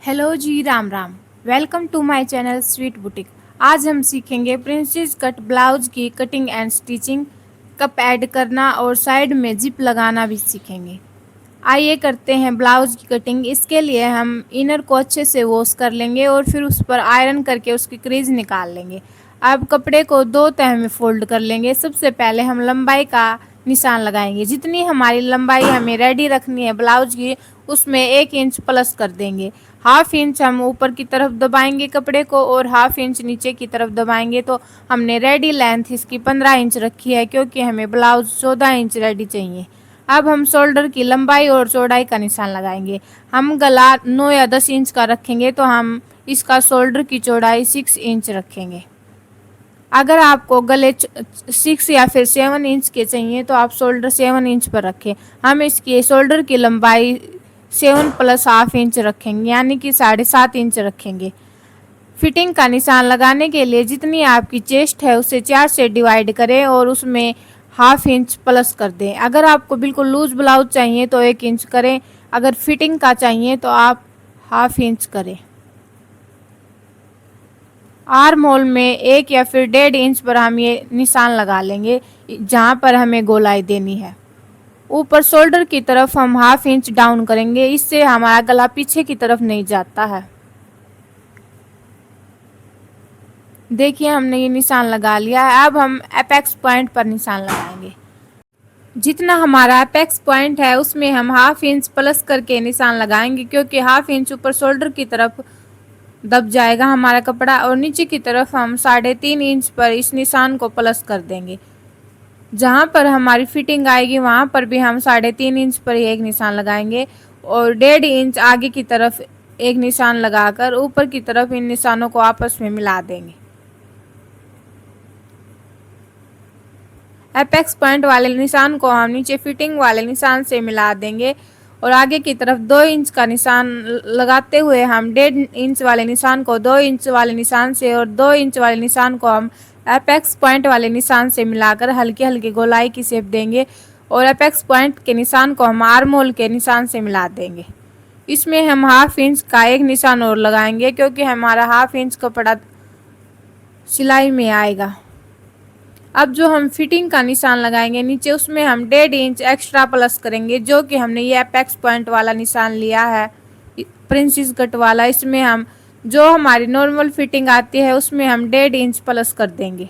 Hello ji, Ram Ram. Welcome to my channel sweet boutique. आज हम सीखेंगे प्रिंसेस कट ब्लाउज की cutting and stitching, cup add करना और साइड में जिप लगाना भी सीखेंगे। आइए करते हैं ब्लाउज की कटिंग। इसके लिए हम इनर को अच्छे से वॉश कर लेंगे और फिर उस पर आयरन करके उसकी क्रीज निकाल लेंगे। अब कपड़े को दो तह में फोल्ड कर लेंगे। सबसे पहले हम लंबाई का निशान लगाएंगे। जितनी हमारी लंबाई हमें रेडी रखनी है ब्लाउज की, उसमें 1 इंच प्लस कर देंगे। हाफ इंच हम ऊपर की तरफ दबाएंगे कपड़े को और हाफ इंच नीचे की तरफ दबाएंगे। तो हमने रेडी लेंथ इसकी 15 इंच रखी है, क्योंकि हमें ब्लाउज 14 इंच रेडी चाहिए। अब हम शोल्डर की लंबाई और चौड़ाई का निशान लगाएंगे। हम गला 9 या 10 इंच का रखेंगे, तो हम इसका शोल्डर की चौड़ाई 6 इंच रखेंगे। अगर आपको गले 6 या फिर 7 इंच के चाहिए तो आप शोल्डर 7 इंच पर रखें। हम इसकी शोल्डर की लंबाई 7 प्लस हाफ इंच रखेंगे, यानी कि 7.5 इंच रखेंगे। फिटिंग का निशान लगाने के लिए जितनी आपकी चेस्ट है उसे 4 से डिवाइड करें और उसमें हाफ इंच प्लस कर दें। अगर आपको बिल्कुल लूज ब्लाउज चाहिए तो 1 इंच करें। अगर फिटिंग का चाहिए तो आप हाफ इंच करें। आर्म होल में 1 या फिर 1.5 इंच पर हम ये निशान लगा लेंगे, जहाँ पर हमें गोलाई देनी है। ऊपर शोल्डर की तरफ हम हाफ इंच डाउन करेंगे, इससे हमारा गला पीछे की तरफ नहीं जाता है। देखिए, हमने ये निशान लगा लिया है। अब हम एपेक्स पॉइंट पर निशान लगाएंगे। जितना हमारा एपेक्स पॉइंट है उसमें हम हाफ इंच प्लस करके निशान लगाएंगे, क्योंकि हाफ इंच ऊपर शोल्डर की तरफ दब जाएगा हमारा कपड़ा और नीचे की तरफ हम 3.5 इंच पर इस निशान को प्लस कर देंगे। जहाँ पर हमारी फिटिंग आएगी वहाँ पर भी हम 3.5 इंच पर ही एक निशान लगाएंगे और 1.5 इंच आगे की तरफ एक निशान लगाकर ऊपर की तरफ इन निशानों को आपस में मिला देंगे। एपेक्स पॉइंट वाले निशान को हम नीचे फिटिंग वाले निशान से मिला देंगे और आगे की तरफ 2 इंच का निशान लगाते हुए हम 1.5 इंच वाले निशान को 2 इंच वाले निशान से और 2 इंच वाले निशान को हम एपेक्स पॉइंट वाले निशान से मिलाकर हल्की हल्की गोलाई की शेप देंगे और एपेक्स पॉइंट के निशान को हम आर्म होल के निशान से मिला देंगे। इसमें हम हाफ इंच का एक निशान और लगाएंगे, क्योंकि हमारा हाफ इंच कपड़ा सिलाई में आएगा। अब जो हम फिटिंग का निशान लगाएंगे नीचे, उसमें हम 1.5 इंच एक्स्ट्रा प्लस करेंगे, जो कि हमने ये एपेक्स पॉइंट वाला निशान लिया है प्रिंसेस कट वाला। इसमें हम जो हमारी नॉर्मल फिटिंग आती है उसमें हम 1.5 इंच प्लस कर देंगे।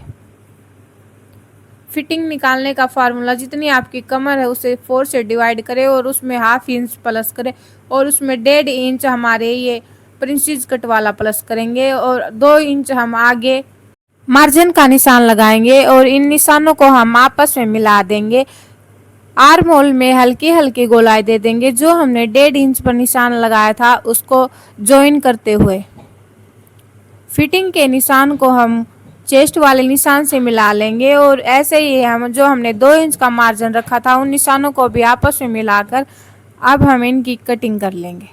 फिटिंग निकालने का फार्मूला, जितनी आपकी कमर है उसे 4 से डिवाइड करें और उसमें हाफ इंच प्लस करें और उसमें 1.5 इंच हमारे ये प्रिंसेस कट वाला प्लस करेंगे और 2 इंच हम आगे मार्जिन का निशान लगाएंगे और इन निशानों को हम आपस में मिला देंगे। आर्म होल में हल्की हल्की गोलाई दे देंगे, जो हमने 1.5 इंच पर निशान लगाया था उसको ज्वाइन करते हुए। फिटिंग के निशान को हम चेस्ट वाले निशान से मिला लेंगे और ऐसे ही हम जो हमने 2 इंच का मार्जिन रखा था उन निशानों को भी आपस में मिलाकर अब हम इनकी कटिंग कर लेंगे।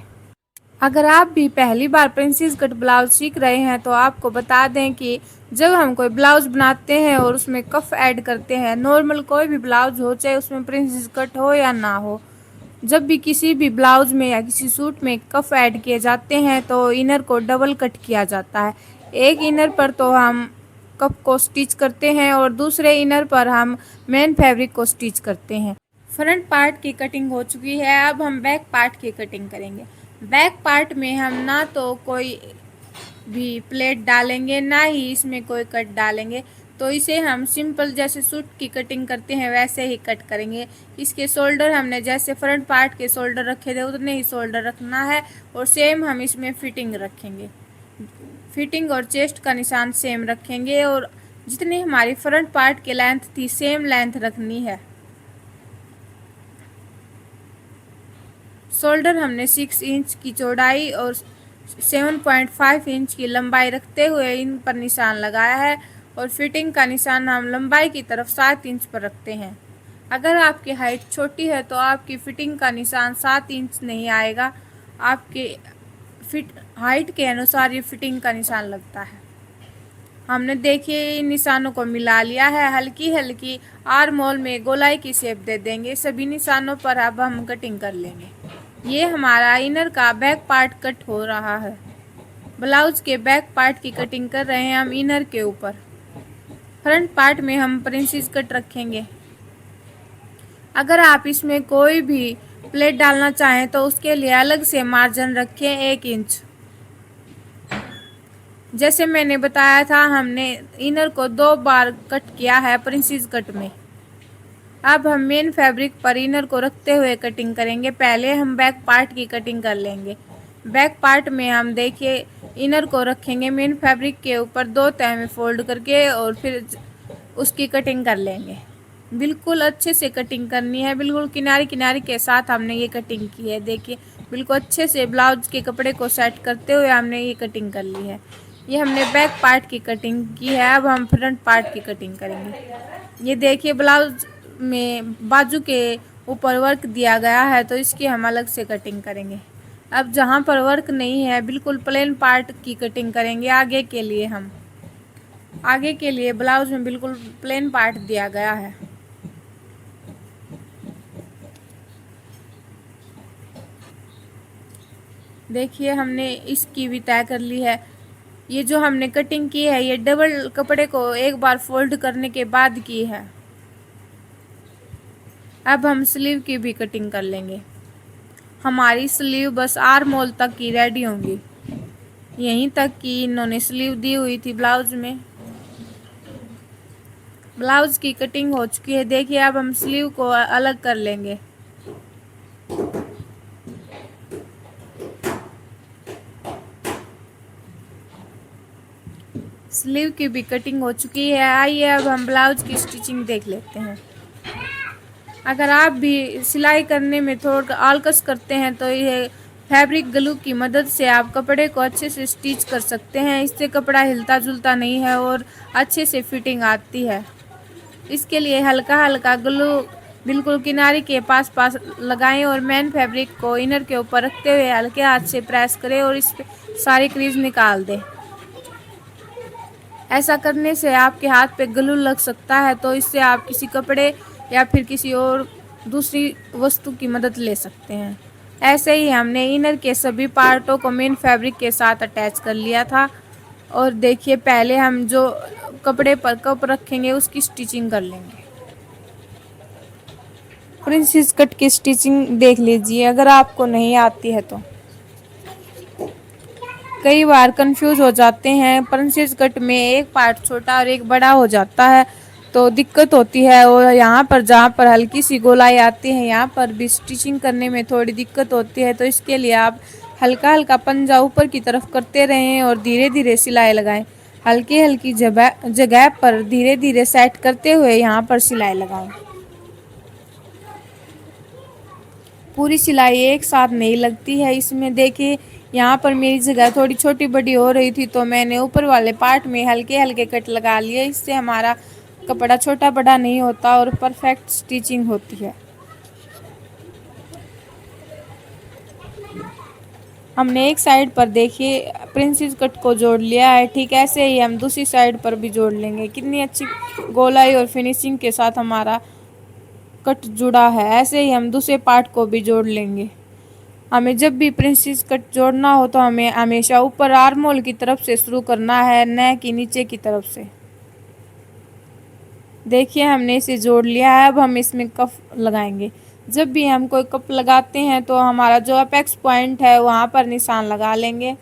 अगर आप भी पहली बार प्रिंसेस कट ब्लाउज सीख रहे हैं तो आपको बता दें कि जब हम कोई ब्लाउज बनाते हैं और उसमें कफ ऐड करते हैं, नॉर्मल कोई भी ब्लाउज हो, चाहे उसमें प्रिंसेस कट हो या ना हो, जब भी किसी भी ब्लाउज में या किसी सूट में कफ ऐड किए जाते हैं तो इनर को डबल कट किया जाता है। एक इनर पर तो हम कफ को स्टिच करते हैं और दूसरे इनर पर हम मेन फैब्रिक को स्टिच करते हैं। फ्रंट पार्ट की कटिंग हो चुकी है, अब हम बैक पार्ट की कटिंग करेंगे। बैक पार्ट में हम ना तो कोई भी प्लेट डालेंगे ना ही इसमें कोई कट डालेंगे, तो इसे हम सिंपल जैसे सूट की कटिंग करते हैं वैसे ही कट करेंगे। इसके शोल्डर हमने जैसे फ्रंट पार्ट के शोल्डर रखे थे उतने ही शोल्डर रखना है और सेम हम इसमें फिटिंग रखेंगे। फिटिंग और चेस्ट का निशान सेम रखेंगे और जितनी हमारी फ्रंट पार्ट की लेंथ थी सेम लेंथ रखनी है। शोल्डर हमने 6 इंच की चौड़ाई और 7.5 इंच की लंबाई रखते हुए इन पर निशान लगाया है और फिटिंग का निशान हम लंबाई की तरफ 7 इंच पर रखते हैं। अगर आपकी हाइट छोटी है तो आपकी फिटिंग का निशान 7 इंच नहीं आएगा, आपके हाइट के अनुसार ये फिटिंग का निशान लगता है। हमने देखिए इन निशानों को मिला लिया है। हल्की हल्की आर्म होल में गोलाई की शेप दे देंगे। सभी निशानों पर अब हम कटिंग कर लेंगे। ये हमारा इनर का बैक पार्ट कट हो रहा है। ब्लाउज के बैक पार्ट की कटिंग कर रहे हैं हम इनर के ऊपर। फ्रंट पार्ट में हम प्रिंसेस कट रखेंगे। अगर आप इसमें कोई भी प्लेट डालना चाहें तो उसके लिए अलग से मार्जिन रखें 1 इंच। जैसे मैंने बताया था, हमने इनर को 2 बार कट किया है प्रिंसेस कट में। अब हम मेन फैब्रिक पर इनर को रखते हुए कटिंग करेंगे। पहले हम बैक पार्ट की कटिंग कर लेंगे। बैक पार्ट में हम देखिए इनर को रखेंगे मेन फैब्रिक के ऊपर 2 तह में फोल्ड करके और फिर उसकी कटिंग कर लेंगे। बिल्कुल अच्छे से कटिंग करनी है, बिल्कुल किनारे किनारे के साथ हमने ये कटिंग की है। देखिए बिल्कुल अच्छे से ब्लाउज के कपड़े को सेट करते हुए हमने ये कटिंग कर ली है। ये हमने बैक पार्ट की कटिंग की है। अब हम फ्रंट पार्ट की कटिंग करेंगे। ये देखिए ब्लाउज में बाजू के ऊपर वर्क दिया गया है तो इसकी हम अलग से कटिंग करेंगे। अब जहाँ पर वर्क नहीं है बिल्कुल प्लेन पार्ट की कटिंग करेंगे। आगे के लिए ब्लाउज में बिल्कुल प्लेन पार्ट दिया गया है। देखिए हमने इसकी भी तय कर ली है। ये जो हमने कटिंग की है ये डबल कपड़े को एक बार फोल्ड करने के बाद की है। अब हम स्लीव की भी कटिंग कर लेंगे। हमारी स्लीव बस आर्म होल तक की रेडी होंगी। यहीं तक की इन्होंने स्लीव दी हुई थी ब्लाउज में। ब्लाउज की कटिंग हो चुकी है। देखिए अब हम स्लीव को अलग कर लेंगे। स्लीव की भी कटिंग हो चुकी है। आइए अब हम ब्लाउज की स्टिचिंग देख लेते हैं। अगर आप भी सिलाई करने में थोड़ा आलकस करते हैं तो ये फैब्रिक ग्लू की मदद से आप कपड़े को अच्छे से स्टिच कर सकते हैं। इससे कपड़ा हिलता जुलता नहीं है और अच्छे से फिटिंग आती है। इसके लिए हल्का हल्का ग्लू बिल्कुल किनारे के पास पास लगाएं और मेन फैब्रिक को इनर के ऊपर रखते हुए हल्के हाथ से प्रेस करें और इस पे सारी क्रीज निकाल दें। ऐसा करने से आपके हाथ पे ग्लू लग सकता है तो इससे आप किसी कपड़े या फिर किसी और दूसरी वस्तु की मदद ले सकते हैं। ऐसे ही हमने इनर के सभी पार्टों को मेन फैब्रिक के साथ अटैच कर लिया था। और देखिए पहले हम जो कपड़े पर कप रखेंगे उसकी स्टिचिंग कर लेंगे। प्रिंसेस कट की स्टिचिंग देख लीजिए अगर आपको नहीं आती है तो। कई बार कंफ्यूज हो जाते हैं। प्रिंसेस कट में एक पार्ट छोटा और एक बड़ा हो जाता है तो दिक्कत होती है। और यहाँ पर जहाँ पर हल्की सी गोलाई आती है यहाँ पर भी स्टिचिंग करने में थोड़ी दिक्कत होती है। तो इसके लिए आप हल्का हल्का पंजा ऊपर की तरफ करते रहें और धीरे धीरे सिलाई लगाएं। हल्की हल्की जगह पर धीरे धीरे सेट करते हुए यहाँ पर सिलाई लगाएं। पूरी सिलाई एक साथ नहीं लगती है इसमें। देखिए यहाँ पर मेरी जगह थोड़ी छोटी बड़ी हो रही थी तो मैंने ऊपर वाले पार्ट में हल्के हल्के कट लगा लिए। इससे हमारा कपड़ा छोटा बड़ा नहीं होता और परफेक्ट स्टिचिंग होती है। हमने एक साइड पर देखिए प्रिंसेस कट को जोड़ लिया है। ठीक ऐसे ही हम दूसरी साइड पर भी जोड़ लेंगे। कितनी अच्छी गोलाई और फिनिशिंग के साथ हमारा कट जुड़ा है। ऐसे ही हम दूसरे पार्ट को भी जोड़ लेंगे। हमें जब भी प्रिंसेस कट जोड़ना हो तो हमें हमेशा ऊपर आर्म होल की तरफ से शुरू करना है, न कि नीचे की तरफ से। देखिए हमने इसे जोड़ लिया है। अब हम इसमें कप लगाएंगे। जब भी हम कोई कप लगाते हैं तो हमारा जो अपेक्स पॉइंट है वहाँ पर निशान लगा लेंगे।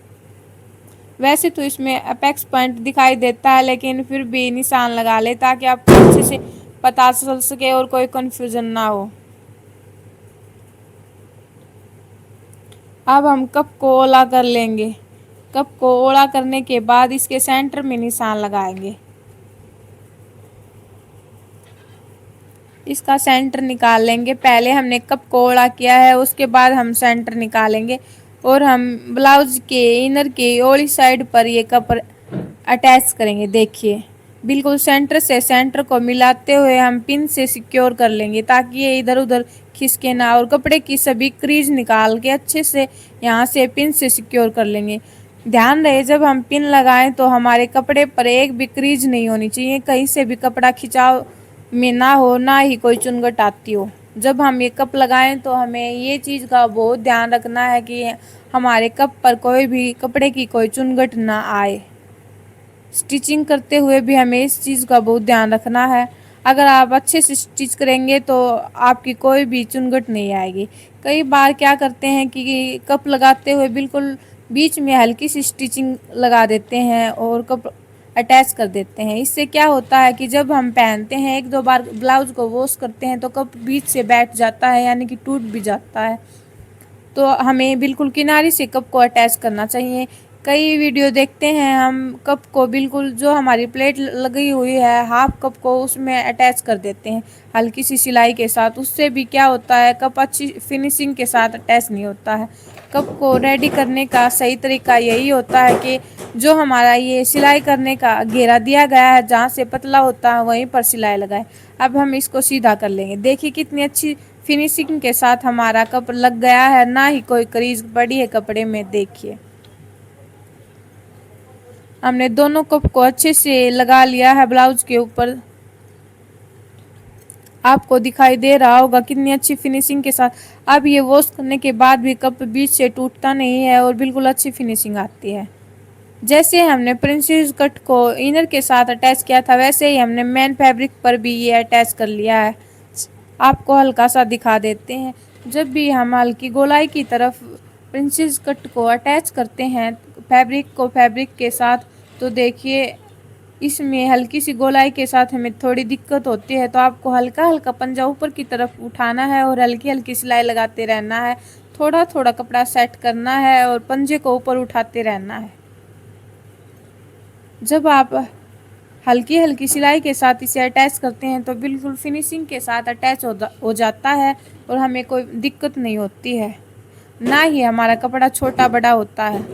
वैसे तो इसमें अपेक्स पॉइंट दिखाई देता है लेकिन फिर भी निशान लगा ले ताकि आपको अच्छे से पता चल सके और कोई कन्फ्यूजन ना हो। अब हम कप को ओला कर लेंगे। कप को ओला करने के बाद इसके सेंटर में निशान लगाएंगे। इसका सेंटर निकाल लेंगे। पहले हमने कप को ओला किया है उसके बाद हम सेंटर निकालेंगे और हम ब्लाउज के इनर के ओली साइड पर ये कप अटैच करेंगे। देखिए बिल्कुल सेंटर से सेंटर को मिलाते हुए हम पिन से सिक्योर कर लेंगे ताकि ये इधर उधर खिसके ना। और कपड़े की सभी क्रीज निकाल के अच्छे से यहाँ से पिन से सिक्योर कर लेंगे। ध्यान रहे जब हम पिन लगाएं तो हमारे कपड़े पर एक भी क्रीज नहीं होनी चाहिए। कहीं से भी कपड़ा खिंचाव में ना हो, ना ही कोई चुनगट आती हो। जब हम ये कप लगाएं तो हमें ये चीज़ का बहुत ध्यान रखना है कि हमारे कप पर कोई भी कपड़े की कोई चुनगट ना आए। स्टिचिंग करते हुए भी हमें इस चीज़ का बहुत ध्यान रखना है। अगर आप अच्छे से स्टिच करेंगे तो आपकी कोई भी चुनगट नहीं आएगी। कई बार क्या करते हैं कि कप लगाते हुए बिल्कुल बीच में हल्की सी स्टिचिंग लगा देते हैं और कप अटैच कर देते हैं। इससे क्या होता है कि जब हम पहनते हैं, एक दो बार ब्लाउज को वॉश करते हैं तो कप बीच से बैठ जाता है, यानी कि टूट भी जाता है। तो हमें बिल्कुल किनारे से कप को अटैच करना चाहिए। कई वीडियो देखते हैं हम कप को बिल्कुल जो हमारी प्लेट लगी हुई है हाफ कप को उसमें अटैच कर देते हैं हल्की सी सिलाई के साथ। उससे भी क्या होता है, कप अच्छी फिनिशिंग के साथ अटैच नहीं होता है। कप को रेडी करने का सही तरीका यही होता है कि जो हमारा ये सिलाई करने का घेरा दिया गया है, जहाँ से पतला होता है वहीं पर सिलाई लगाएं। अब हम इसको सीधा कर लेंगे। देखिए कितनी अच्छी फिनिशिंग के साथ हमारा कप लग गया है, ना ही कोई क्रीज पड़ी है कपड़े में। देखिए हमने दोनों कप को अच्छे से लगा लिया है ब्लाउज के ऊपर। आपको दिखाई दे रहा होगा कितनी अच्छी फिनिशिंग के साथ। अब ये वॉश करने के बाद भी कप बीच से टूटता नहीं है और बिल्कुल अच्छी फिनिशिंग आती है। जैसे हमने प्रिंसेस कट को इनर के साथ अटैच किया था, वैसे ही हमने मेन फैब्रिक पर भी ये अटैच कर लिया है। आपको हल्का सा दिखा देते हैं। जब भी हम हल्की गोलाई की तरफ प्रिंसेस कट को अटैच करते हैं फैब्रिक को फैब्रिक के साथ, तो देखिए इसमें हल्की सी गोलाई के साथ हमें थोड़ी दिक्कत होती है। तो आपको हल्का हल्का पंजा ऊपर की तरफ उठाना है और हल्की हल्की सिलाई लगाते रहना है। थोड़ा थोड़ा कपड़ा सेट करना है और पंजे को ऊपर उठाते रहना है। जब आप हल्की हल्की सिलाई के साथ इसे अटैच करते हैं तो बिल्कुल फिनिशिंग के साथ अटैच हो जाता है और हमें कोई दिक्कत नहीं होती है, ना ही हमारा कपड़ा छोटा बड़ा होता है।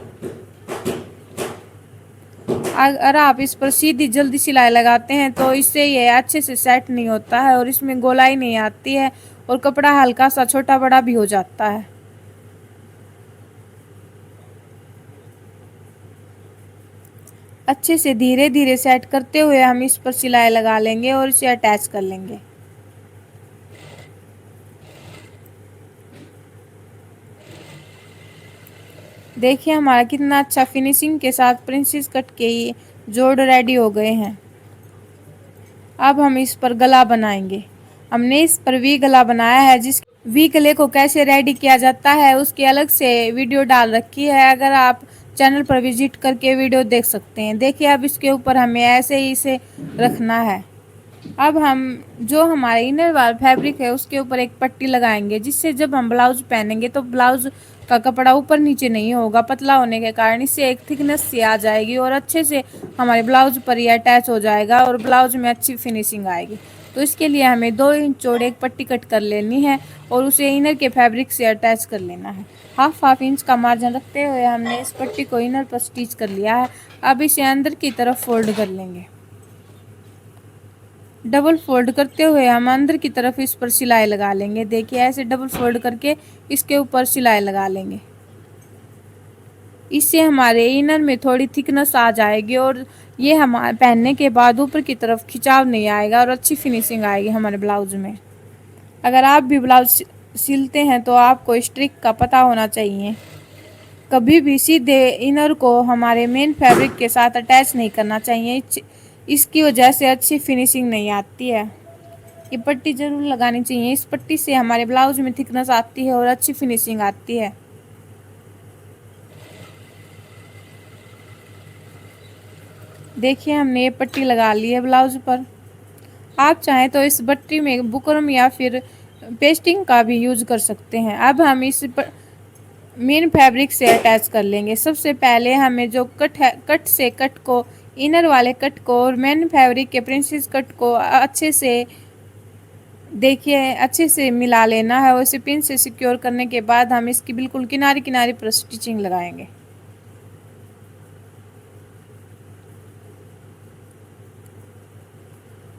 अगर आप इस पर सीधी जल्दी सिलाई लगाते हैं तो इससे ये अच्छे से सेट नहीं होता है और इसमें गोलाई नहीं आती है और कपड़ा हल्का सा छोटा बड़ा भी हो जाता है। अच्छे से धीरे धीरे सेट करते हुए हम इस पर सिलाई लगा लेंगे और इसे अटैच कर लेंगे। देखिए हमारा कितना अच्छा फिनिशिंग के साथ प्रिंसेस कट के ये जोड़ रेडी हो गए हैं। अब हम इस पर गला बनाएंगे। हमने इस पर वी गला बनाया है। जिस वी गले को कैसे रेडी किया जाता है उसकी अलग से वीडियो डाल रखी है, अगर आप चैनल पर विजिट करके वीडियो देख सकते हैं। देखिए अब इसके ऊपर हमें ऐसे ही इसे रखना है। अब हम जो हमारे इनर वाला फैब्रिक है उसके ऊपर एक पट्टी लगाएंगे, जिससे जब हम ब्लाउज पहनेंगे तो ब्लाउज का कपड़ा ऊपर नीचे नहीं होगा। पतला होने के कारण इससे एक थिकनेस सी आ जाएगी और अच्छे से हमारे ब्लाउज पर ये अटैच हो जाएगा और ब्लाउज में अच्छी फिनिशिंग आएगी। तो इसके लिए हमें 2 इंच चौड़े एक पट्टी कट कर लेनी है और उसे इनर के फैब्रिक से अटैच कर लेना है। हाफ इंच का मार्जिन रखते हुए हमने इस पट्टी को इनर पर स्टिच कर लिया है। अब इसे अंदर की तरफ फोल्ड कर लेंगे। डबल फोल्ड करते हुए हम अंदर की तरफ इस पर सिलाई लगा लेंगे। देखिए ऐसे डबल फोल्ड करके इसके ऊपर सिलाई लगा लेंगे। इससे हमारे इनर में थोड़ी थिकनेस आ जाएगी और ये हमारे पहनने के बाद ऊपर की तरफ खिंचाव नहीं आएगा और अच्छी फिनिशिंग आएगी हमारे ब्लाउज में। अगर आप भी ब्लाउज सिलते हैं तो आपको इस ट्रिक का पता होना चाहिए। कभी भी सीधे इनर को हमारे मेन फैब्रिक के साथ अटैच नहीं करना चाहिए, इसकी वजह से अच्छी फिनिशिंग नहीं आती है। ये पट्टी जरूर लगानी चाहिए। इस पट्टी से हमारे ब्लाउज में थिकनेस आती है और अच्छी फिनिशिंग आती है। देखिए हमने ये पट्टी लगा ली है ब्लाउज पर। आप चाहें तो इस पट्टी में बुकरम या फिर पेस्टिंग का भी यूज कर सकते हैं। अब हम इस मेन फैब्रिक से अटैच कर लेंगे। सबसे पहले हमें जो कट है, कट से कट को इनर वाले कट को और मेन फैब्रिक के प्रिंसेस कट को अच्छे से देखिए अच्छे से मिला लेना है। उसे पिन से सिक्योर करने के बाद हम इसकी बिल्कुल किनारे किनारे पर स्टिचिंग लगाएंगे।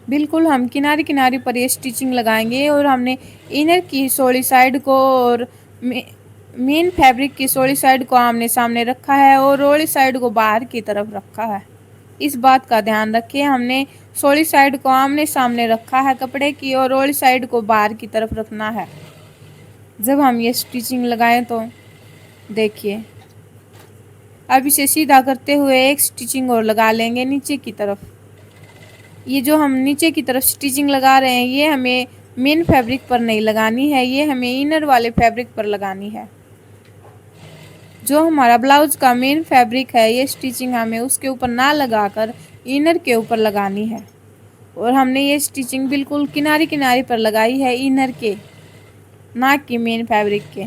बिल्कुल हम किनारे किनारे पर ये स्टिचिंग लगाएंगे और हमने इनर की सोली साइड को और मेन फैब्रिक की सोली साइड को आमने सामने रखा है और रोली साइड को बाहर की तरफ रखा है। इस बात का ध्यान रखें, हमने सोली साइड को आमने सामने रखा है कपड़े की और ओली साइड को बाहर की तरफ रखना है। जब हम ये स्टिचिंग लगाएं तो देखिए, अब इसे सीधा करते हुए एक स्टिचिंग और लगा लेंगे नीचे की तरफ। ये जो हम नीचे की तरफ स्टिचिंग लगा रहे हैं ये हमें मेन फैब्रिक पर नहीं लगानी है, ये हमें इनर वाले फैब्रिक पर लगानी है। जो हमारा ब्लाउज का मेन फैब्रिक है ये स्टिचिंग हमें उसके ऊपर ना लगाकर इनर के ऊपर लगानी है। और हमने ये स्टिचिंग बिल्कुल किनारी किनारी पर लगाई है इनर के, ना कि मेन फैब्रिक के।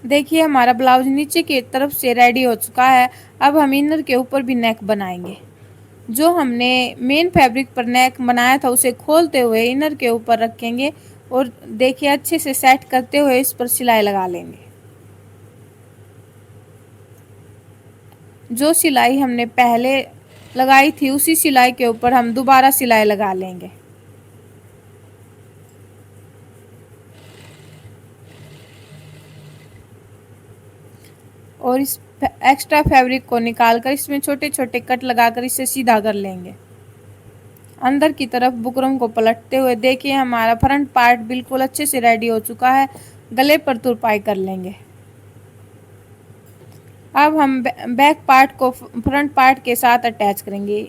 देखिए हमारा ब्लाउज नीचे की तरफ से रेडी हो चुका है। अब हम इनर के ऊपर भी नेक बनाएंगे। जो हमने मेन फैब्रिक पर नेक बनाया था उसे खोलते हुए इनर के ऊपर रखेंगे और देखिए अच्छे से सेट करते हुए इस पर सिलाई लगा लेंगे। जो सिलाई हमने पहले लगाई थी उसी सिलाई के ऊपर हम दोबारा सिलाई लगा लेंगे। और इस एक्स्ट्रा फैब्रिक को निकालकर इसमें छोटे छोटे कट लगाकर इसे सीधा कर लेंगे। अंदर की तरफ बुकरम को पलटते हुए देखिए हमारा फ्रंट पार्ट बिल्कुल अच्छे से रेडी हो चुका है। गले पर तुरपाई कर लेंगे। अब हम बैक पार्ट को फ्रंट पार्ट के साथ अटैच करेंगे।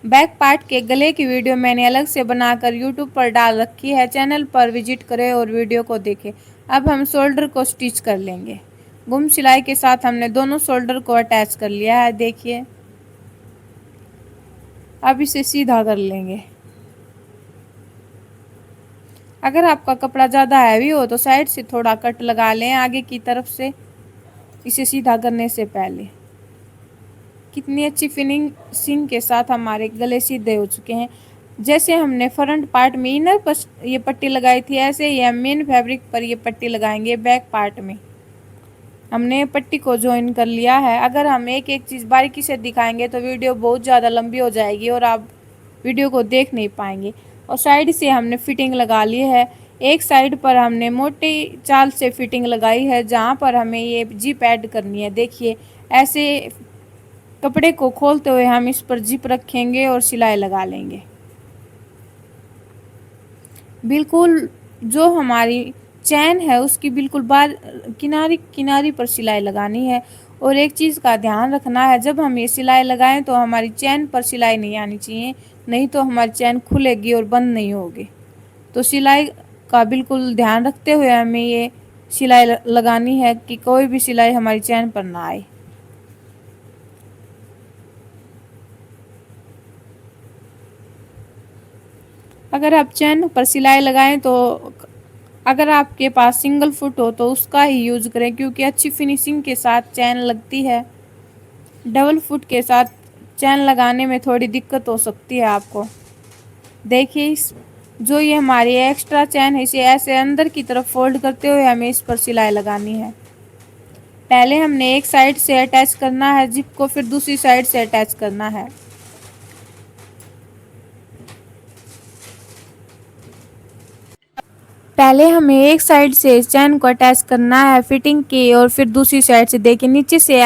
बैक पार्ट के गले की वीडियो मैंने अलग से बनाकर यूट्यूब पर डाल रखी है, चैनल पर विजिट करें और वीडियो को देखें। अब हम शोल्डर को स्टिच कर लेंगे। गुम सिलाई के साथ हमने दोनों शोल्डर को अटैच कर लिया है। देखिए अब इसे सीधा कर लेंगे। अगर आपका कपड़ा ज़्यादा हैवी हो तो साइड से थोड़ा कट लगा लें आगे की तरफ से, इसे सीधा करने से पहले। कितनी अच्छी फिनिशिंग के साथ हमारे गले सीधे हो चुके हैं। जैसे हमने फ्रंट पार्ट में इनर पर ये पट्टी लगाई थी ऐसे ही हम मेन फैब्रिक पर ये पट्टी लगाएंगे। बैक पार्ट में हमने पट्टी को ज्वाइन कर लिया है। अगर हम एक एक चीज़ बारीकी से दिखाएंगे तो वीडियो बहुत ज़्यादा लंबी हो जाएगी और आप वीडियो को देख नहीं पाएंगे। और साइड से हमने फिटिंग लगा ली है। एक साइड पर हमने मोटी चाल से फिटिंग लगाई है जहाँ पर हमें ये जिप ऐड करनी है। देखिए ऐसे कपड़े को खोलते हुए हम इस पर जिप रखेंगे और सिलाई लगा लेंगे। बिल्कुल जो हमारी चैन है उसकी बिल्कुल बार किनारी किनारी पर सिलाई लगानी है। और एक चीज़ का ध्यान रखना है, जब हम ये सिलाई लगाएं तो हमारी चैन पर सिलाई नहीं आनी चाहिए, नहीं तो हमारी चैन खुलेगी और बंद नहीं होगी। तो सिलाई का बिल्कुल ध्यान रखते हुए हमें ये सिलाई लगानी है कि कोई भी सिलाई हमारी चैन पर ना आए। अगर आप चैन पर सिलाई लगाएं तो अगर आपके पास सिंगल फुट हो तो उसका ही यूज करें, क्योंकि अच्छी फिनिशिंग के साथ चैन लगती है। डबल फुट के साथ चैन लगाने में थोड़ी दिक्कत हो सकती है आपको। देखिए इस जो ये हमारी एक्स्ट्रा चैन है इसे ऐसे अंदर की तरफ फोल्ड करते हुए हमें इस पर सिलाई लगानी है। पहले हमने एक साइड से अटैच करना है जिप को, फिर दूसरी साइड से अटैच करना है। पहले हमें एक साइड से चैन को अटैच करना है फिटिंग की और फिर दूसरी साइड से देखिए नीचे से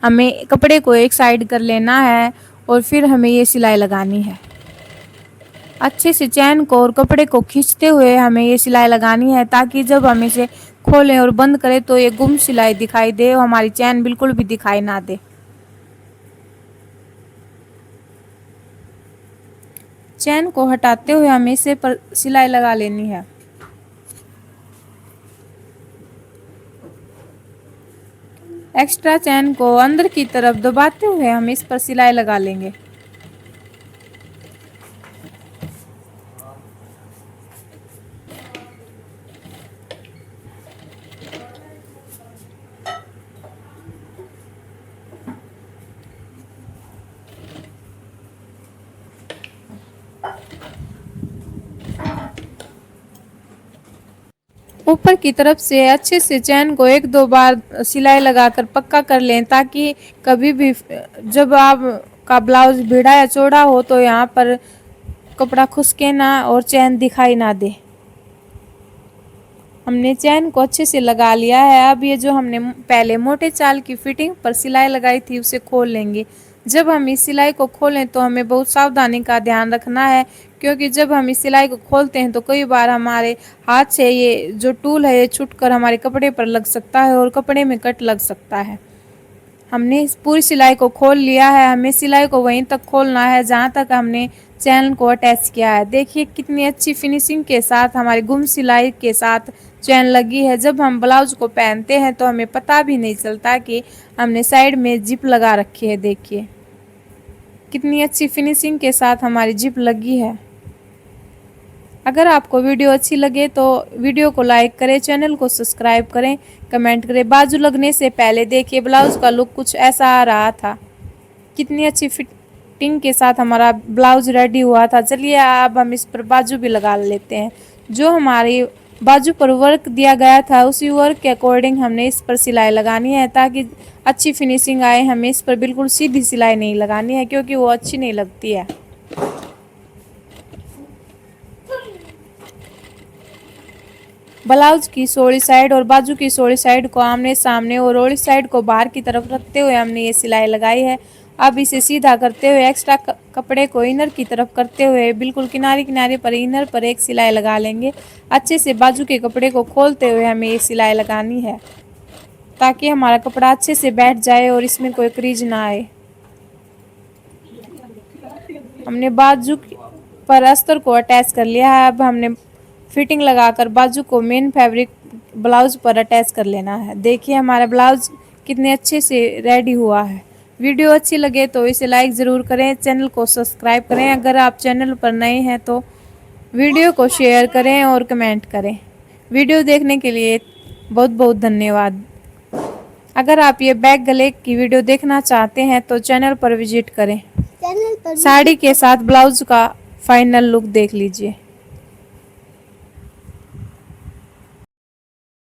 हमें कपड़े को एक साइड कर लेना है और फिर हमें ये सिलाई लगानी है। अच्छे से चैन को और कपड़े को खींचते हुए हमें ये सिलाई लगानी है ताकि जब हम इसे खोलें और बंद करें तो ये गुम सिलाई दिखाई दे और हमारी चैन बिल्कुल भी दिखाई ना दे। चैन को हटाते हुए हमें इसे पर सिलाई लगा लेनी है। एक्स्ट्रा चैन को अंदर की तरफ दबाते हुए हम इस पर सिलाई लगा लेंगे। ऊपर की तरफ से अच्छे से चैन को एक दो बार सिलाई लगाकर पक्का कर लें ताकि कभी भी जब आपका ब्लाउज भिड़ा या चौड़ा हो तो यहाँ पर कपड़ा खुसके ना और चैन दिखाई ना दे। हमने चैन को अच्छे से लगा लिया है। अब ये जो हमने पहले मोटे चाल की फिटिंग पर सिलाई लगाई थी उसे खोल लेंगे। जब हम इस सिलाई को खोलें तो हमें बहुत सावधानी का ध्यान रखना है, क्योंकि जब हम इस सिलाई को खोलते हैं तो कई बार हमारे हाथ से ये जो टूल है ये छूटकर हमारे कपड़े पर लग सकता है और कपड़े में कट लग सकता है। हमने इस पूरी सिलाई को खोल लिया है। हमें सिलाई को वहीं तक खोलना है जहां तक हमने चैन को अटैच किया है। देखिए कितनी अच्छी फिनिशिंग के साथ हमारी गुम सिलाई के साथ चैन लगी है। जब हम ब्लाउज को पहनते हैं तो हमें पता भी नहीं चलता कि हमने साइड में जिप लगा रखी है। देखिए कितनी अच्छी फिनिशिंग के साथ हमारी जिप लगी है। अगर आपको वीडियो अच्छी लगे तो वीडियो को लाइक करें, चैनल को सब्सक्राइब करें, कमेंट करें। बाजू लगने से पहले देखिए ब्लाउज का लुक कुछ ऐसा आ रहा था। कितनी अच्छी फिटिंग के साथ हमारा ब्लाउज रेडी हुआ था। चलिए अब हम इस पर बाजू भी लगा लेते हैं। जो हमारी बाजू पर वर्क दिया गया था उसी वर्क के अकॉर्डिंग हमने इस पर सिलाई लगानी है ताकि अच्छी फिनिशिंग आए। हमें इस पर बिल्कुल सीधी सिलाई नहीं लगानी है क्योंकि वो अच्छी नहीं लगती है। ब्लाउज की सोड़ी साइड और बाजू की सोड़ी साइड को आमने सामने और ओड़ी साइड को बाहर की तरफ रखते हुए हमने ये सिलाई लगाई है। अब इसे सीधा करते हुए एक्स्ट्रा कपड़े को इनर की तरफ करते हुए बिल्कुल किनारे किनारे पर इनर पर एक सिलाई लगा लेंगे। अच्छे से बाजू के कपड़े को खोलते हुए हमें ये सिलाई लगानी है ताकि हमारा कपड़ा अच्छे से बैठ जाए और इसमें कोई क्रीज ना आए। हमने बाजू पर अस्तर को अटैच कर लिया है। अब हमने फिटिंग लगाकर बाजू को मेन फैब्रिक ब्लाउज पर अटैच कर लेना है। देखिए हमारा ब्लाउज कितने अच्छे से रेडी हुआ है। वीडियो अच्छी लगे तो इसे लाइक ज़रूर करें, चैनल को सब्सक्राइब करें। अगर आप चैनल पर नए हैं तो वीडियो को शेयर करें और कमेंट करें। वीडियो देखने के लिए बहुत बहुत धन्यवाद। अगर आप ये बैक गले की वीडियो देखना चाहते हैं तो चैनल पर विजिट करें। साड़ी के साथ ब्लाउज का फाइनल लुक देख लीजिए।